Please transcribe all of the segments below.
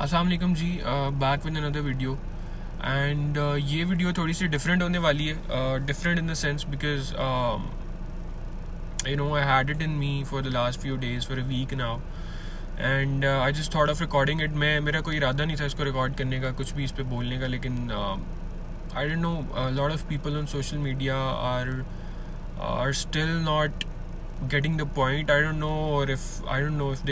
अस्सलाम वालेकुम जी, back with another video and ये वीडियो थोड़ी सी डिफरेंट होने वाली है. Different in the sense because I had it in me for the last few days for a week now and I just thought of recording it. मेरा कोई इरादा नहीं था इसको रिकॉर्ड करने का, कुछ भी इस पर बोलने का, लेकिन I don't know, lot of people on social media are still not getting the point. I don't know, or I don't know if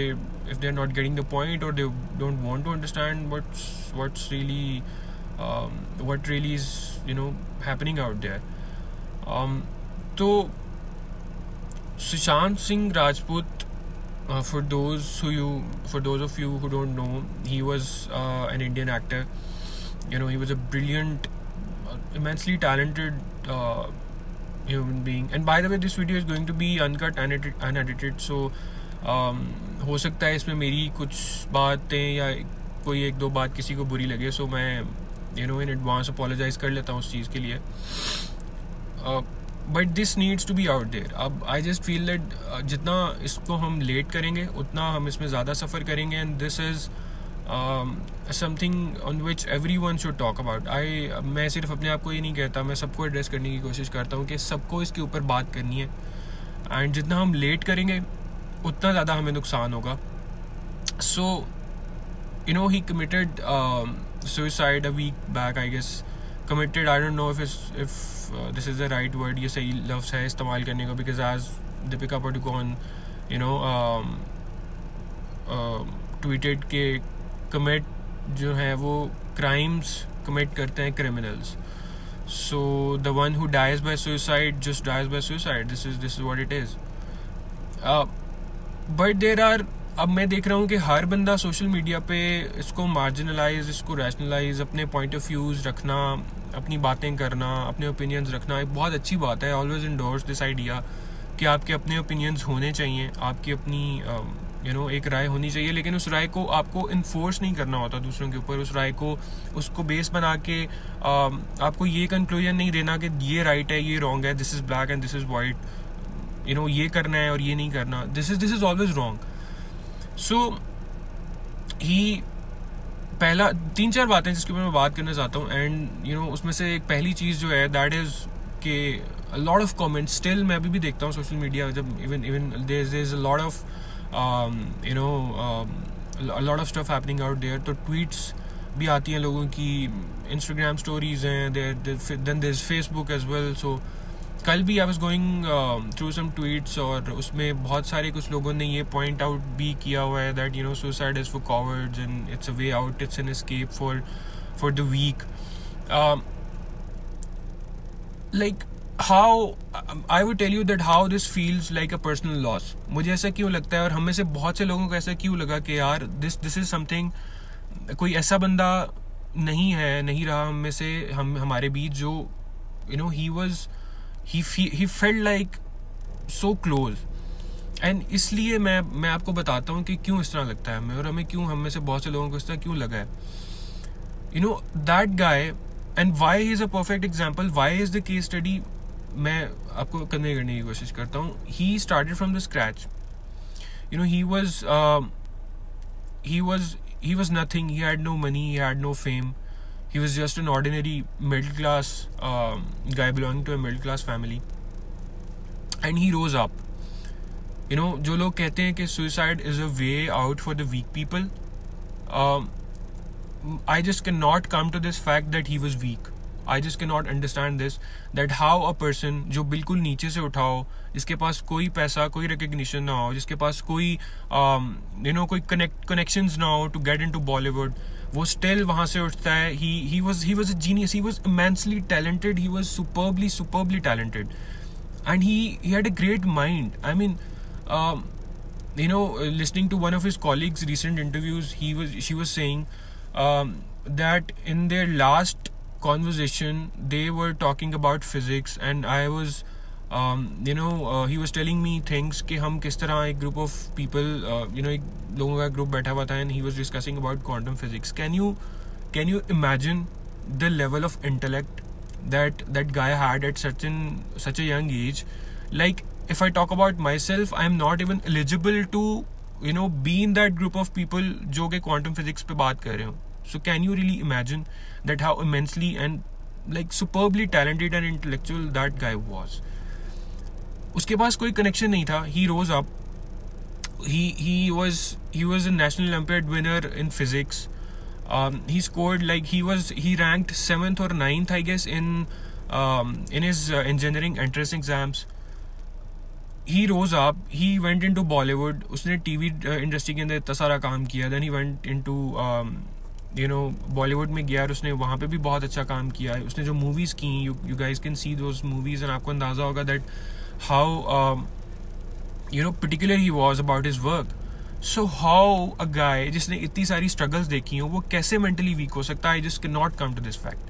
they're not getting the point, or they don't want to understand what's really what really is happening out there. So Sushant Singh Rajput, for those of you who don't know, he was an Indian actor. He was a brilliant, immensely talented human being. And by the way, this video is going to be uncut and unedited, so हो सकता है इसमें मेरी कुछ बातें या कोई एक दो बात किसी को बुरी लगे, सो मैं इन एडवांस अपोलोजाइज कर लेता हूँ उस चीज़ के लिए. But this needs to be out there. अब आई जस्ट फील दैट जितना इसको हम लेट करेंगे उतना हम इसमें ज़्यादा सफ़र करेंगे, and this is something on which every one should talk about. मैं सिर्फ अपने आप को ये नहीं कहता, मैं सबको एड्रेस करने की कोशिश करता हूँ कि सबको इसके ऊपर बात करनी है. एंड जितना हम लेट करेंगे उतना ज़्यादा हमें नुकसान होगा. So he committed suicide a week back, I guess. Committed, I don't know if this is the right word, ये सही लफ्ज़ है इस्तेमाल करने का, because as Deepika Padukone tweeted के कमिट जो है वो क्राइम्स कमिट करते हैं criminals. So the one who dies by suicide just dies by suicide. This is what it is. But there are, अब मैं देख रहा हूँ कि हर बंदा सोशल मीडिया पे इसको मार्जिनलाइज, इसको रैशनलाइज, अपने पॉइंट ऑफ व्यूज़ रखना, अपनी बातें करना, अपने ओपिनियंस रखना एक बहुत अच्छी बात है. ऑलवेज इंडोर्स दिस आइडिया कि आपके अपने ओपिनियंस होने चाहिए, आपकी अपनी एक राय होनी चाहिए, लेकिन उस राय को आपको इन्फोर्स नहीं करना होता दूसरों के ऊपर. उस राय को, उसको बेस बना के आपको ये कंक्लूजन नहीं देना कि ये राइट है, ये रॉन्ग है, this is black and this is white, ये करना है और ये नहीं करना. This is always wrong. So he पहला 3-4 बातें जिसके ऊपर मैं बात करना चाहता हूँ, एंड उसमें से एक पहली चीज़ जो है दैट इज़ कि लॉट ऑफ कमेंट्स स्टिल मैं अभी भी देखता हूँ सोशल मीडिया, जब even there is a lot of a lot of stuff happening out there. तो tweets भी आती हैं लोगों की, Instagram stories हैं, then there's Facebook as well. So कल भी I was going through some tweets, और उसमें बहुत सारे कुछ लोगों ने ये point out भी किया हुआ है that suicide is for cowards and it's a way out, it's an escape for the weak. Like how I would tell you that how this feels like a personal loss. मुझे ऐसा क्यों लगता है, और हम में से बहुत से लोगों को ऐसा क्यों लगा कि यार this is something, कोई ऐसा बंदा नहीं रहा हम में से, हमारे बीच जो he felt like so close. And इसलिए मैं आपको बताता हूँ कि क्यों इस तरह लगता है हमें, और हमें क्यों, हम में से बहुत से लोगों को इस तरह क्यों लगा है. That guy, and why he is a perfect example, why is the case study, मैं आपको कन्वे करने की कोशिश करता हूँ. He started from the scratch. He was nothing. He had no money. He had no fame. He was just an ordinary middle class guy belonging to a middle class family. And he rose up. जो लोग कहते हैं कि suicide is a way out for the weak people, I just cannot come to this fact that he was weak. I just cannot understand this, that how a person जो बिल्कुल नीचे से उठा हो, जिसके पास कोई पैसा, कोई रिकग्निशन ना हो, जिसके पास कोई कोई connections ना हो to get into Bollywood, वो still वहाँ से उठता है. He was a genius. He was immensely talented. He was superbly talented, and he had a great mind. I mean, listening to one of his colleagues' recent interviews, she was saying that in their last conversation they were talking about physics, and I was he was telling me things कि हम किस तरह एक group of people, एक लोगों का group बैठा हुआ था, and he was discussing about quantum physics. Can you imagine the level of intellect that guy had at such a young age? Like, if I talk about myself, I am not even eligible to be in that group of people जो कि quantum physics पे बात कर रहे हो. So can you really imagine that how immensely and like superbly talented and intellectual that guy was. उसके पास कोई connection नहीं था. He rose up. He was a national Olympiad winner in physics. He scored he ranked 7th or 9th I guess in his engineering entrance exams. He rose up, he went into Bollywood. उसने TV industry के अंदर इतना सारा काम किया. Then he went into Bollywood में गया और उसने वहाँ पे भी बहुत अच्छा काम किया है. उसने जो movies की, you guys can see those movies and आपको अंदाज़ा होगा that how particular he was about his work. So how a guy जिसने इतनी सारी struggles देखी हो वो कैसे mentally weak हो सकता है? I just cannot come to this fact.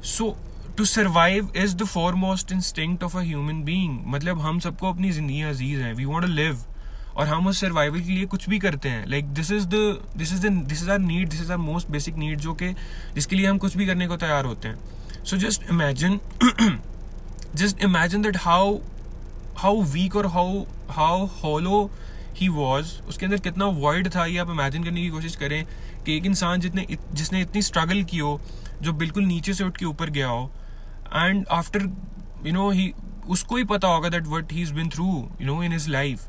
So to survive is the foremost instinct of a human being. मतलब हम सबको अपनी ज़िंदगी अजीज़ हैं. We want to live. और हम उस सर्वाइवल के लिए कुछ भी करते हैं. Like this is our need, this is our most basic need जो कि जिसके लिए हम कुछ भी करने को तैयार होते हैं. So just imagine that how weak और how hollow he was. उसके अंदर कितना void था ये आप imagine करने की कोशिश करें कि एक इंसान जिसने इतनी struggle की हो, जो बिल्कुल नीचे से उठ के ऊपर गया हो, and after उसको ही पता होगा that what he's been through in his life.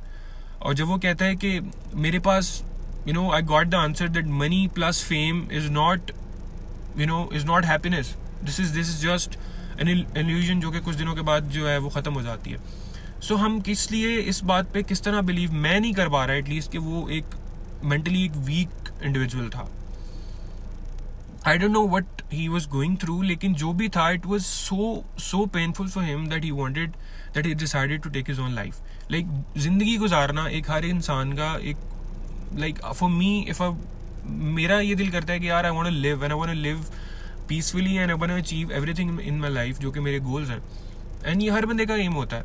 और जब वो कहता है कि मेरे पास I got the answer that money plus fame is not happiness. This is just an illusion जो कि कुछ दिनों के बाद जो है वो ख़त्म हो जाती है. So हम किस लिए इस बात पे किस तरह बिलीव मैं नहीं कर पा रहा एटलीस्ट कि वो एक मेंटली एक वीक इंडिविजुअल था. I don't know what he was going through, लेकिन जो भी था it was so painful for him that he decided to take his own life. Like जिंदगी गुजारना एक हर इंसान का एक for me मेरा ये दिल करता है कि यार I want to live and I want to live peacefully and I want to achieve everything in my life जो कि मेरे goals हैं. And ये हर बंदे का aim होता है.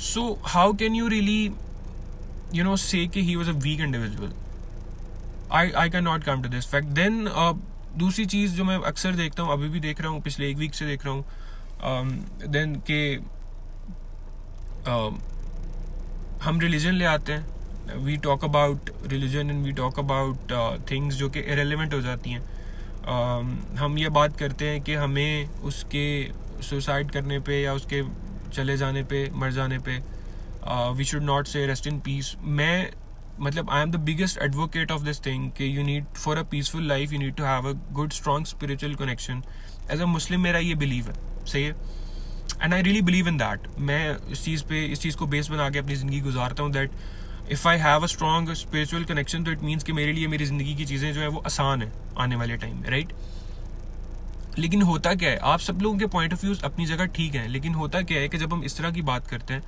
So how can you really say कि he was a weak individual? I cannot come to this fact. Then दूसरी चीज़ जो मैं अक्सर देखता हूँ, अभी भी देख रहा हूँ, पिछले एक वीक से देख रहा हूँ, देन के हम रिलीजन ले आते हैं. We talk about religion and we talk about things जो कि इरेलेवेंट हो जाती हैं. हम ये बात करते हैं कि हमें उसके सुसाइड करने पे या उसके चले जाने पे, मर जाने पे, we should not say rest in peace. मैं मतलब I am the biggest advocate of this thing कि you need for a peaceful life you need to have a good strong spiritual connection. As a Muslim मेरा ये believe है, सही है, and I really believe in that. मैं इस चीज़ को base बना के अपनी ज़िंदगी गुजारता हूँ that if I have a strong spiritual connection तो इट मीन्स कि मेरे लिए मेरी ज़िंदगी की चीज़ें जो है वो आसान है आने वाले टाइम में, राइट. लेकिन होता क्या है, आप सब लोगों के पॉइंट ऑफ व्यूज़ अपनी जगह ठीक हैं, लेकिन होता क्या है कि जब हम इस तरह की बात करते हैं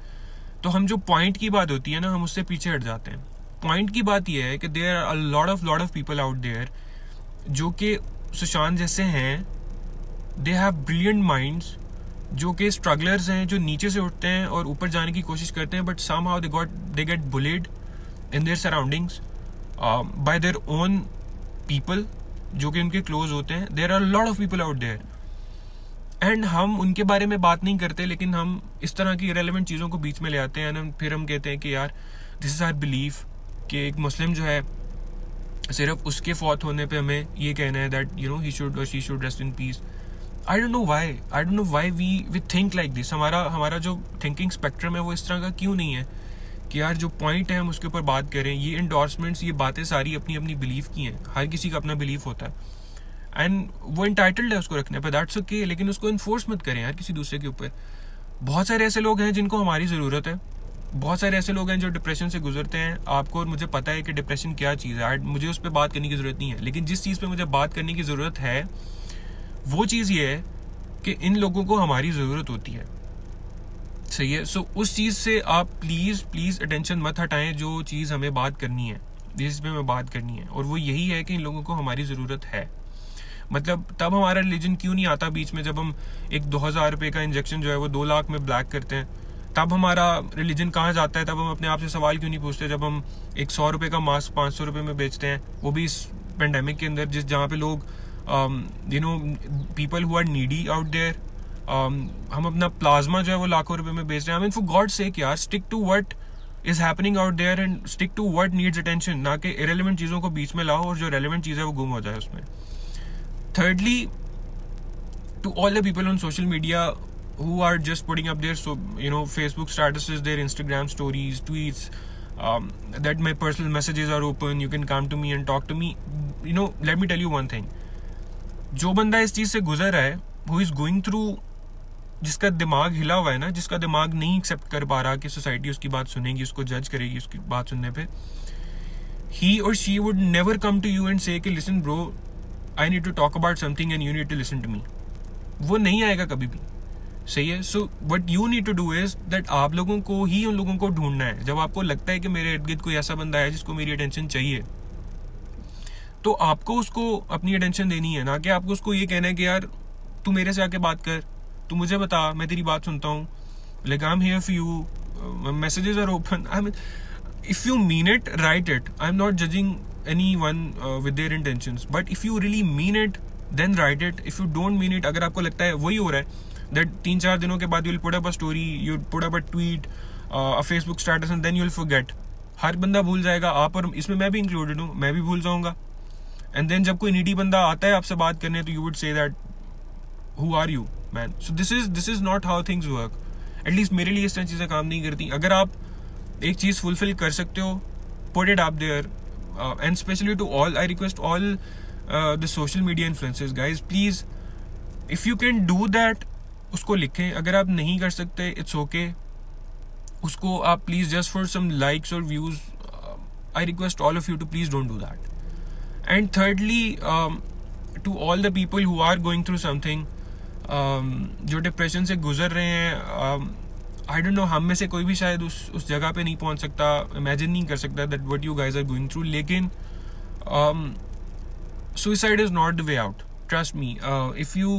तो हम जो पॉइंट की बात होती है ना, हम उससे पीछे हट जाते हैं. पॉइंट की बात यह है कि there are lot of people out there जो कि सुशांत जैसे हैं. दे हैव ब्रिलियंट माइंड्स जो कि स्ट्रगलर्स हैं, जो नीचे से उठते हैं और ऊपर जाने की कोशिश करते हैं, but somehow they get bullied in their surroundings by their own people जो कि उनके क्लोज होते हैं. There are lot of people out there and हम उनके बारे में बात नहीं करते, लेकिन हम इस तरह की इरेलेवेंट चीज़ों को बीच में ले आते हैं. फिर हम कहते हैं कि यार दिस इज़ आवर बिलीफ कि एक मुस्लिम जो है सिर्फ उसके फौत होने पे हमें ये कहना है दैट ही शुड और she should rest in peace. I don't know why we think like this. हमारा जो थिंकिंग स्पेक्ट्रम है वो इस तरह का क्यों नहीं है कि यार जो पॉइंट है हम उसके ऊपर बात करें. ये इंडोर्समेंट्स, ये बातें सारी अपनी अपनी बिलीफ की हैं. हर किसी का अपना बिलीफ होता है एंड वो इंटाइटल्ड है उसको रखने पर, दैट्स ओके, लेकिन उसको इन्फोर्स मत करें यार किसी दूसरे के ऊपर. बहुत सारे ऐसे लोग हैं जिनको हमारी ज़रूरत है. बहुत सारे ऐसे लोग हैं जो डिप्रेशन से गुजरते हैं. आपको और मुझे पता है कि डिप्रेशन क्या चीज़ है, मुझे उस पर बात करने की ज़रूरत नहीं है. लेकिन जिस चीज़ पे मुझे बात करने की ज़रूरत है वो चीज़ ये है कि इन लोगों को हमारी ज़रूरत होती है, सही है. सो उस चीज़ से आप प्लीज़ अटेंशन मत हटाएं. जो चीज़ हमें बात करनी है, जिस पे हमें बात करनी है, और वो यही है कि इन लोगों को हमारी ज़रूरत है. मतलब तब हमारा रिलीजन क्यों नहीं आता बीच में, जब हम एक 2000 रुपये का इंजेक्शन जो है वो 2 लाख में ब्लैक करते हैं. तब हमारा रिलीजन कहाँ जाता है. तब हम अपने आप से सवाल क्यों नहीं पूछते जब हम एक 100 रुपये का मास्क 500 रुपये में बेचते हैं, वो भी इस पेंडेमिक के अंदर, जहाँ पे लोग people who are needy out there. हम अपना प्लाज्मा जो है वो लाखों रुपए में बेच रहे हैं. I mean for God sake यार, stick to what is happening out there and stick to what needs attention, ना कि इरेलीवेंट चीज़ों को बीच में लाओ और जो रेलेवेंट चीज़ है वो गुम हो जाए उसमें. Thirdly, to all the people on social media who are just putting up their Facebook statuses, their Instagram stories, tweets, that my personal messages are open, you can come to me and talk to me. Let me tell you one thing. जो बंदा इस चीज़ से गुजर रहा है, who is going through, जिसका दिमाग हिला हुआ है ना, जिसका दिमाग नहीं एक्सेप्ट कर पा रहा कि सोसाइटी उसकी बात सुनेगी, उसको जज करेगी उसकी बात सुनने पे, he or she would never come to you and say कि listen bro, I need to talk about something and you need to listen to me. वो नहीं आएगा कभी भी. सही है. So what you need to do is that आप लोगों को ही उन लोगों को ढूंढना है. जब आपको लगता है कि मेरे इर्द गिर्द कोई ऐसा बंदा है जिसको मेरी अटेंशन चाहिए, तो आपको उसको अपनी अटेंशन देनी है, ना कि आपको उसको ये कहना है कि यार तू मेरे से आके बात कर, तू मुझे बता, मैं तेरी बात सुनता हूँ, like I am here for you, messages are open. I mean if you mean it, write it. I am not judging anyone with their intentions, but if you really mean it, then write it. If you don't mean it, अगर आपको लगता है वही हो रहा है, that 3-4 दिनों के बाद you'll put up a story, you'll put up a tweet, a Facebook status, and then you'll forget. हर बंदा भूल जाएगा, आप और इसमें मैं भी इंक्लूडेड हूँ, मैं भी भूल जाऊँगा. And then जब कोई नीडी बंदा आता है आपसे बात करने, तो you would say that who are you man? So this is not how things work. At least मेरे लिए इस तरह चीज़ें काम नहीं करती. अगर आप एक चीज़ फुलफिल कर सकते हो, put it up there. And especially to all, I request all the social media influencers, guys, please, if you can do that, उसको लिखें. अगर आप नहीं कर सकते, it's okay. उसको आप please just for some likes or views, I request all of you to please don't do that. And thirdly, to all the people who are going through something, जो डिप्रेशन से गुजर रहे हैं, I don't know, हम में से कोई भी शायद उस जगह पे नहीं पहुंच सकता, इमेजिन नहीं कर सकता that what you guys are going through. लेकिन suicide is not the way out. Trust me. If you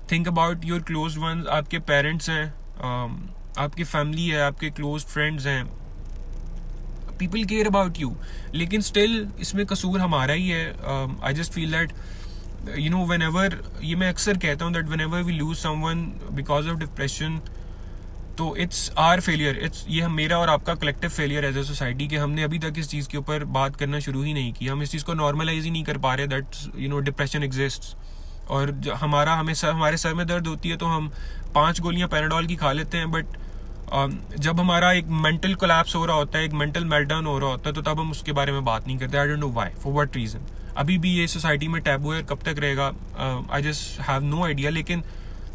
think about your close ones, आपके parents हैं, आपकी family है, आपके close friends हैं, people care about you. लेकिन still इसमें कसूर हमारा ही है. I just feel that whenever, ये मैं अक्सर कहता हूँ that whenever we lose someone because of depression, तो इट्स आर फेलियर. ये मेरा और आपका collective failure as a society कि हमने अभी तक इस चीज़ के ऊपर बात करना शुरू ही नहीं की. हम इस चीज़ को नॉर्मलाइज ही नहीं कर पा रहे दैट डिप्रेशन एग्जिस्ट्स. और हमें हमारे सर में दर्द होती है तो हम 5 गोलियां पैराडोल की खा लेते हैं, बट जब हमारा एक मेंटल कोलैप्स हो रहा होता है, एक मेंटल मेल्टडाउन हो रहा होता है, तो तब हम उसके बारे में बात नहीं करते. आई don't know why, for what reason. अभी भी ये सोसाइटी में टैबू है. कब तक रहेगा, I just have no idea. लेकिन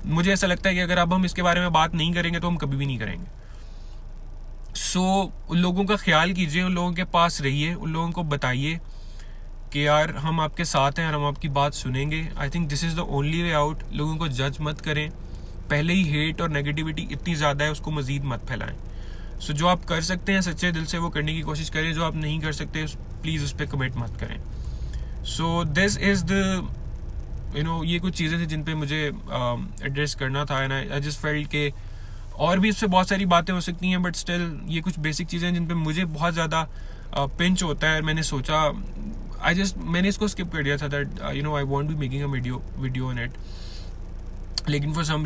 मुझे ऐसा लगता है कि अगर अब हम इसके बारे में बात नहीं करेंगे तो हम कभी भी नहीं करेंगे. सो उन लोगों का ख्याल कीजिए, उन लोगों के पास रहिए, उन लोगों को बताइए कि यार हम आपके साथ हैं और हम आपकी बात सुनेंगे. I think this is the only way out. लोगों को जज मत करें. पहले ही हेट और नेगेटिविटी इतनी ज़्यादा है, उसको मज़ीद मत फैलाएं. सो जो आप कर सकते हैं सच्चे दिल से वो करने की कोशिश करें. जो आप नहीं कर सकते प्लीज़ उस पर कमिट मत करें. सो दिस इज़ द ये कुछ चीज़ें थी जिन पे मुझे एड्रेस करना था. एंड आई जस्ट फेल्ट के और भी इससे बहुत सारी बातें हो सकती हैं, बट स्टिल ये कुछ बेसिक चीज़ें हैं जिन पे मुझे बहुत ज़्यादा पिंच होता है. मैंने सोचा मैंने इसको स्किप कर दिया था that I won't be making a video on it. लेकिन for some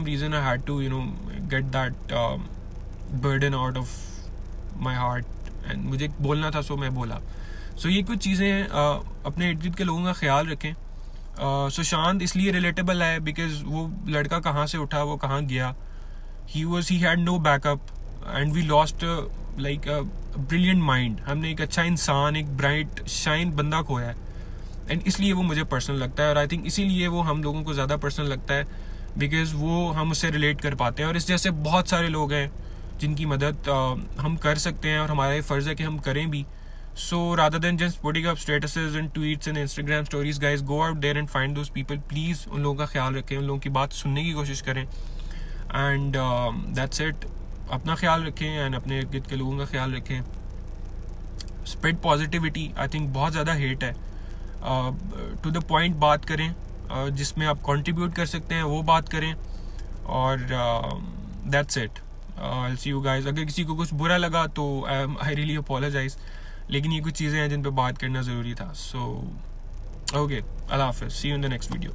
reason I had to get that burden out of my heart and मुझे बोलना था, सो मैं बोला. सो ये कुछ चीज़ें अपने इर्द गिर्द के लोगों का ख्याल रखें. सुशांत इसलिए रिलेटेबल है बिकॉज वो लड़का कहाँ से उठा, वो कहाँ गया. He had no backup and we lost like a brilliant mind. हमने एक अच्छा इंसान, एक ब्राइट शाइन बंदा खोया है. एंड इसलिए वो मुझे पर्सनल लगता है. और आई थिंक इसीलिए वो हम लोगों को ज़्यादा पर्सनल लगता है बिकॉज वो हम उससे रिलेट कर पाते हैं. और इस जैसे बहुत सारे लोग हैं जिनकी मदद हम कर सकते हैं और हमारा ये फ़र्ज़ है कि हम करें भी. So rather than just putting up statuses and tweets and Instagram stories, guys, go out there and find those people. Please उन लोगों का ख्याल रखें, उन लोगों की बात सुनने की कोशिश करें. And that's it. अपना ख्याल रखें and अपने इर्द के लोगों का ख्याल रखें. Spread positivity. I think बहुत ज़्यादा hate है. To the point बात करें, जिसमें आप contribute कर सकते हैं वो बात करें. और that's it. I'll see you guys. अगर किसी को कुछ बुरा लगा तो I really apologize. लेकिन ये कुछ चीज़ें हैं जिन पे बात करना ज़रूरी था. सो ओके, अल्लाह हाफ़िज़. See you in the next video.